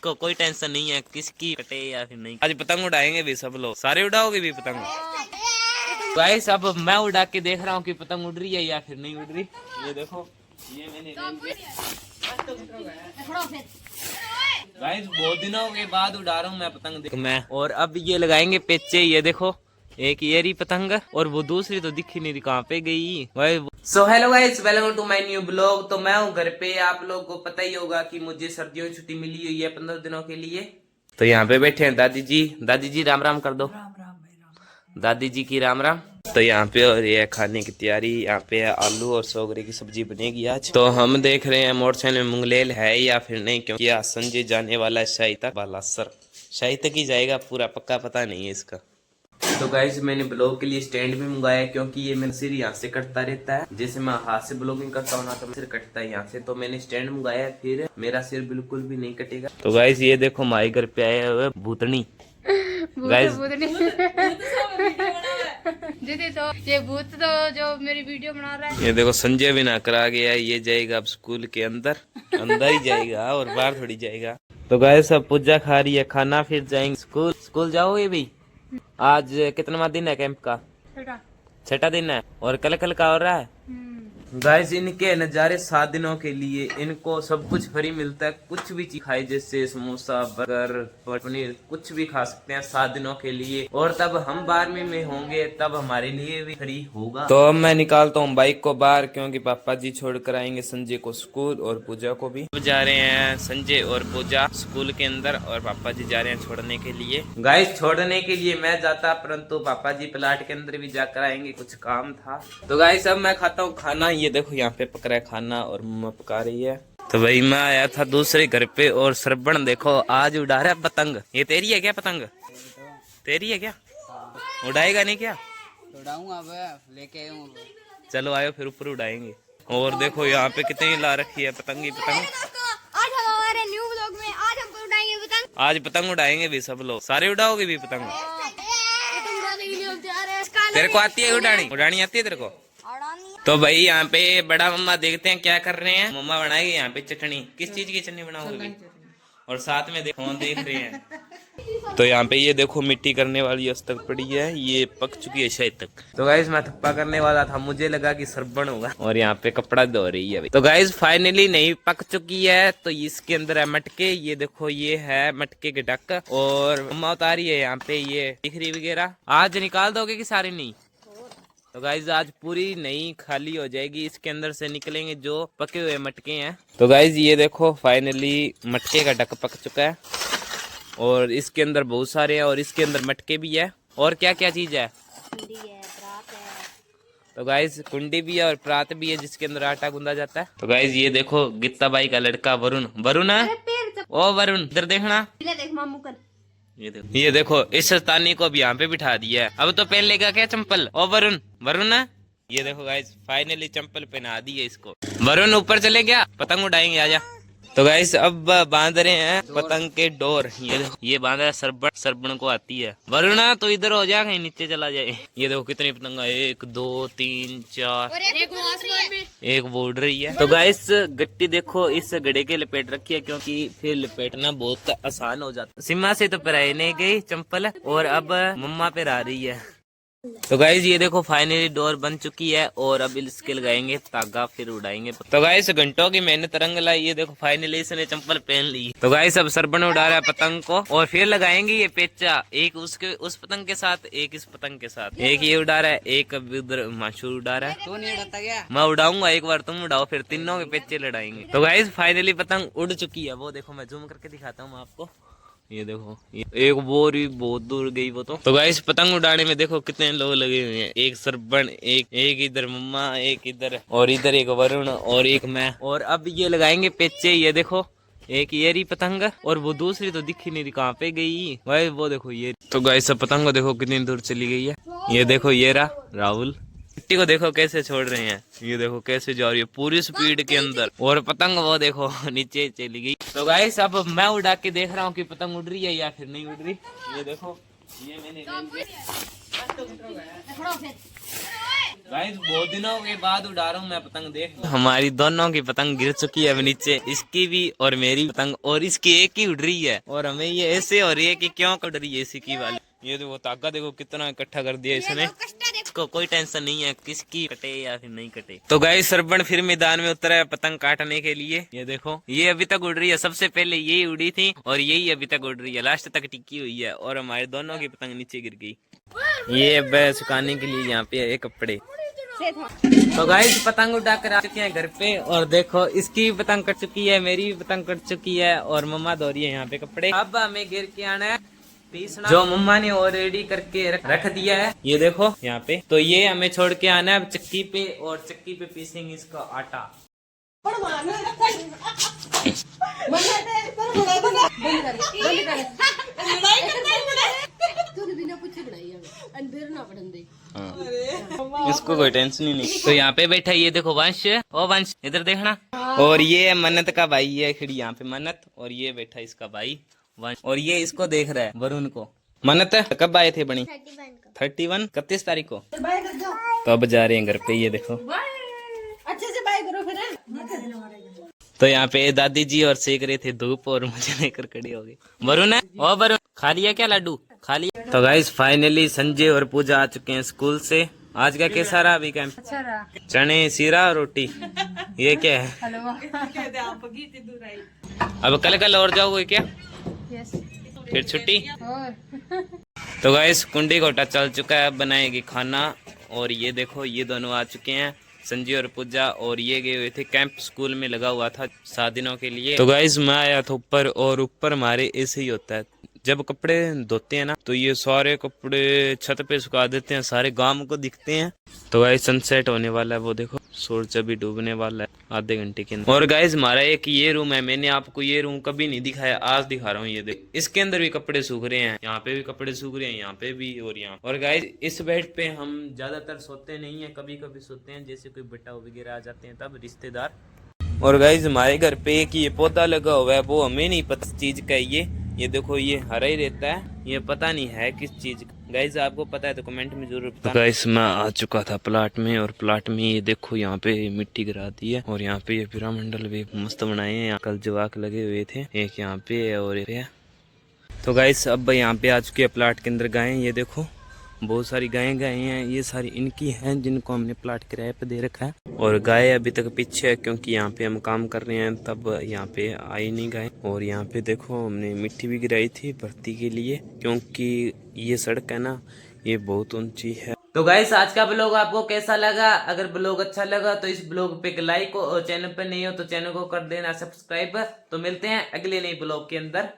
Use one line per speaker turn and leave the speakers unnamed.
इसको कोई टेंशन नहीं है किसकी कटे या फिर नहीं। आज पतंग उड़ाएंगे भी सब लोग, सारे उड़ाओगे भी पतंग। गाइस अब मैं उड़ा के देख रहा हूँ कि पतंग उड़ रही है या फिर नहीं उड़ रही। ये देखो ये मैंने गाइस बहुत दिनों के बाद उड़ा रहा हूँ मैं पतंग मैं। और अब ये लगाएंगे पेचे, ये देखो एक ये रही पतंग और वो दूसरी तो दिख ही नहीं रही, कहाँ पे गई भाई। So hello guys, welcome to my new blog. तो मैं हूँ घर पे, आप लोग को पता ही होगा कि मुझे सर्दियों की छुट्टी मिली हुई है 15 दिनों के लिए। तो यहाँ पे बैठे हैं दादी जी। दादी जी राम राम कर दो। राम राम भाई। दादी जी की राम राम। तो यहाँ पे और ये खाने की तैयारी, यहाँ पे है आलू और सोगरे की सब्जी बनेगी आज। तो हम देख रहे हैं मोटरसाइकिल में मुंगलेल है या फिर नहीं, क्योंकि आज संजय जाने वाला है शाही तक, बालासर शाही तक ही जाएगा, पूरा पक्का पता नहीं है इसका। तो गाइस मैंने ब्लॉग के लिए स्टैंड भी मंगाया है, क्योंकि ये मेरा सिर यहाँ से कटता रहता है। जैसे मैं हाथ से ब्लॉगिंग करता हूँ ना तो सिर कटता है यहाँ से, तो मैंने स्टैंड मंगाया है, फिर मेरा सिर बिल्कुल भी नहीं कटेगा। तो गाइस ये देखो हमारे घर पे आए हुए भूतनी। गाइस
दीदी तो ये भूत तो जो मेरी वीडियो बना रहा है।
ये देखो संजय भी ना करा गया, ये जाएगा अब स्कूल के अंदर, अंदर ही जाएगा और बाहर थोड़ी जाएगा। तो गाइस अब पूजा खा रही है खाना, फिर जाएंगे स्कूल। स्कूल जाओगे भाई? आज कितना दिन है कैंप का? छठा दिन है। और कल का हो रहा है। गाइस इनके नज़ारे 7 दिनों के लिए इनको सब कुछ फ्री मिलता है, कुछ भी चीज खाए जैसे समोसा बर्गर पनीर कुछ भी खा सकते हैं 7 दिनों के लिए। और तब हम 12वीं में होंगे तब हमारे लिए भी फ्री होगा। तो अब मैं निकालता हूँ बाइक को बाहर, क्योंकि पापा जी छोड़ कर आएंगे संजय को स्कूल और पूजा को भी। अब जा रहे हैं संजय और पूजा स्कूल के अंदर और पापा जी जा रहे हैं छोड़ने के लिए। गाइस छोड़ने के लिए मैं जाता, परंतु पापा जी प्लाट के अंदर भी जाकर आएंगे, कुछ काम था। तो गाइस अब मैं खाता हूँ खाना। ये देखो यहाँ पे पक रहा है खाना और मम्मा पका रही है। तो भाई मैं आया था दूसरे घर पे और श्रवण देखो आज उड़ा रहा है पतंग। ये तेरी है क्या पतंग? तेरी है क्या? उड़ाएगा नहीं क्या?
उड़ाऊंगा अब लेके आऊं।
चलो आयो फिर ऊपर उड़ाएंगे। और देखो यहाँ पे कितनी ला रखी है पतंग ही पतंग।
आज हमारे न्यू व्लॉग में आज हमको उड़ाएंगे पतंग।
आज पतंग उड़ाएंगे भी सब लोग, सारे उड़ाओगे भी पतंग? तेरे को आती है उड़ानी? उड़ानी आती है तेरे को? तो भाई यहाँ पे बड़ा मम्मा देखते हैं क्या कर रहे हैं। मम्मा बनाएगी यहाँ पे चटनी। किस चीज की चटनी बनाओगे? और साथ में देखो देख रहे हैं। तो यहाँ पे ये देखो मिट्टी करने वाली अब तक पड़ी है, ये पक चुकी है शायद तक। तो गाइस मैं थप्पा करने वाला था, मुझे लगा कि सरबण होगा। और यहाँ पे कपड़ा धो रही है। तो गाइस फाइनली नहीं पक चुकी है, तो इसके अंदर है मटके। ये देखो ये है मटके के ढक। और मम्मा उतारी है यहाँ पे ये टिकरी वगैरह। आज निकाल दोगे कि सारी नहीं? तो गाइज आज पूरी नई खाली हो जाएगी, इसके अंदर से निकलेंगे जो पके हुए मटके हैं। तो गाइज ये देखो फाइनली मटके का ढक पक चुका है और इसके अंदर बहुत सारे हैं और इसके अंदर मटके भी है। और क्या क्या चीज है? कुंडी है, परात है। तो गाइज कुंडी भी है और परात भी है जिसके अंदर आटा गूंदा जाता है। तो गाइज ये देखो गीता बाई का लड़का वरुण। वरुण है ओ वरुण इधर देखना।
देख मामू कर।
ये देखो इस शैतानी को भी यहाँ पे बिठा दिया है। अब तो पहन लेगा क्या चंपल? ओ वरुण वरुण है। ये देखो गाइस फाइनली चंपल पहना दी है इसको। वरुण ऊपर चले गया, पतंग उड़ाएंगे आजा। तो गाइस अब बांध रहे हैं पतंग के डोर। ये देखो ये बांध रहा है सरबण, सरबण को आती है। वरुण तो इधर हो जा, कहीं नीचे चला जाए। ये देखो कितनी पतंगा, 1 2 3 4 एक वो उड़ रही है। तो गाइस गट्टी देखो इस गड़े के लपेट रखी है, क्योंकि फिर लपेटना बहुत आसान हो जाता। सीमा से तो पहने गई चंपल और अब मम्मा पे आ रही है। तो गाइज ये देखो फाइनली डोर बन चुकी है और अब इसके लगाएंगे तागा, फिर उड़ाएंगे। तो गाइस घंटों की मेहनत रंग लाई। ये देखो फाइनली इसने चंपल पहन ली। तो गाइस अब सरबन उड़ा रहा है पतंग को और फिर लगाएंगे ये पेचा, एक उसके उस पतंग के साथ, एक इस पतंग के साथ। एक ये उड़ा रहा है, एक उधर माशूर उड़ा रहा है।
तो नहीं उड़ाता क्या?
मैं उड़ाऊंगा एक बार, तुम उड़ाओ, फिर तीनों के पेचे लड़ाएंगे। तो गाइस फाइनली पतंग उड़ चुकी है। वो देखो मैं जूम करके दिखाता हूँ आपको। ये देखो ये एक बोर भी बहुत दूर गई वो तो गाइस पतंग उड़ाने में देखो कितने लोग लगे हुए हैं। एक सरबण, एक इधर मम्मा, एक इधर और इधर एक वरुण और एक मैं। और अब ये लगाएंगे पेचे। ये देखो एक ये रही पतंग और वो दूसरी तो दिख ही नहीं रही, कहाँ पे गई भाई? वो देखो ये। तो गाइस सब पतंग को देखो कितनी दूर चली गई है। ये देखो ये रहा राहुल। मिट्टी को देखो कैसे छोड़ रहे हैं। ये देखो कैसे जा रही है पूरी स्पीड के अंदर। और पतंग वो देखो नीचे चली गई। तो गाइस अब मैं उड़ा के देख रहा हूँ कि पतंग उड़ रही है या फिर नहीं उड़ रही। ये देखो ये मैंने गाइस बहुत दिनों के बाद उड़ा रहा हूँ मैं पतंग, देख हमारी दोनों की पतंग गिर चुकी है अब नीचे, इसकी भी और मेरी पतंग, और इसकी एक ही उड़ रही है और हमें ये ऐसे हो रही है कि क्यों उड़ रही है इसी की वाली। ये देखो ताका देखो कितना इकट्ठा कर दिया इसने, इसको कोई टेंशन नहीं है किसकी कटे या फिर नहीं कटे। तो गाइस सरबण फिर मैदान में उतरा है पतंग काटने के लिए। ये देखो ये अभी तक उड़ रही है, सबसे पहले यही उड़ी थी और यही अभी तक उड़ रही है, लास्ट तक टिकी हुई है और हमारे दोनों की पतंग नीचे गिर गई। ये अब सुखाने के लिए यहाँ पे है कपड़े। तो गाइस पतंग उड़ा कर आ चुके हैं घर पे और देखो इसकी भी पतंग कट चुकी है, मेरी भी पतंग कट चुकी है और मम्मा धो रही है यहाँ पे कपड़े। अब हमें गिर के आना है पीसना, जो मम्मा ने ऑलरेडी करके रख दिया है ये देखो यहाँ पे। तो ये हमें छोड़ के आना है चक्की पे और चक्की पे पीसेंगे इसका आटा। इसको कोई टेंशन ही नहीं। तो यहाँ पे बैठा ये देखो वंश, ओ वंश इधर देखना। और ये मन्नत का भाई है खड़ी यहाँ पे मन्नत, और ये बैठा इसका भाई वंश, और ये इसको देख रहा है वरुण को। मन्नत कब आए थे बनी? 31 31 तारीख को। तो अब जा रहे हैं घर पे, ये देखो
अच्छे से बाय करो फिर।
तो यहाँ पे दादी जी और सेक रहे थे धूप और मुझे लेकर खड़े हो गए। वरुण है ओ वरुण खा लिया क्या लड्डू खा लिया? तो गाइस फाइनली संजय और पूजा आ चुके हैं स्कूल से। आज का कैसा रहा अभी कैंप?
अच्छा रहा।
चने सीरा और रोटी, ये क्या है?
हलवा।
अब कल और जाओगे क्या?
यस।
फिर छुट्टी?
और
तो गाइस कुंडी घोटा चल चुका है, अब बनाएगी खाना। और ये देखो ये दोनों आ चुके हैं संजय और पूजा, और ये गए हुए थे कैंप, स्कूल में लगा हुआ था 7 दिनों के लिए। तो गाइस मैं आया था ऊपर, और ऊपर हमारे ऐसे ही होता है जब कपड़े धोते हैं ना तो ये सारे कपड़े छत पे सुखा देते हैं, सारे गांव को दिखते हैं। तो गाइस सनसेट होने वाला है, वो देखो सूरज अभी डूबने वाला है आधे घंटे के अंदर। और गाइस हमारा एक ये रूम है, मैंने आपको ये रूम कभी नहीं दिखाया, आज दिखा रहा हूँ। ये देखो इसके अंदर भी कपड़े सूख रहे हैं, यहाँ पे भी कपड़े सूख रहे हैं, यहाँ पे भी और यहाँ। और गाइस इस बेड पे हम ज्यादातर सोते नहीं है, कभी कभी सोते हैं, जैसे कोई बट्टा वगैरह आ जाते हैं तब रिश्तेदार। और गाइस हमारे घर पे एक ये पौधा लगा हुआ है, वो हमें नहीं पता चीज का है ये देखो ये हरा ही रहता है, ये पता नहीं है किस चीज का। गाइस आपको पता है तो कमेंट में जरूर बताना। गाइस मैं आ चुका था प्लाट में, और प्लाट में ये देखो यहाँ पे मिट्टी गिरा दी है, और यहाँ पे ये पिरामिडल भी मस्त बनाए हैं। कल जवाक लगे हुए थे, एक यहाँ पे और एक पे। तो गाइस अब यहाँ पे आ चुके हैं प्लाट के अंदर गायें, ये देखो बहुत सारी गायें हैं, ये सारी इनकी हैं जिनको हमने प्लाट किराए पे दे रखा है। और गाय अभी तक पीछे है क्योंकि यहाँ पे हम काम कर रहे हैं, तब यहाँ पे आई नहीं गाय। और यहाँ पे देखो हमने मिट्टी भी गिराई थी भर्ती के लिए, क्योंकि ये सड़क है ना ये बहुत ऊंची है। तो गाइस आज का ब्लॉग आपको कैसा लगा? अगर ब्लॉग अच्छा लगा तो इस ब्लॉग पे एक लाइक, और चैनल पे नहीं हो तो चैनल को कर देना सब्सक्राइब। तो मिलते हैं अगले नए ब्लॉग के अंदर।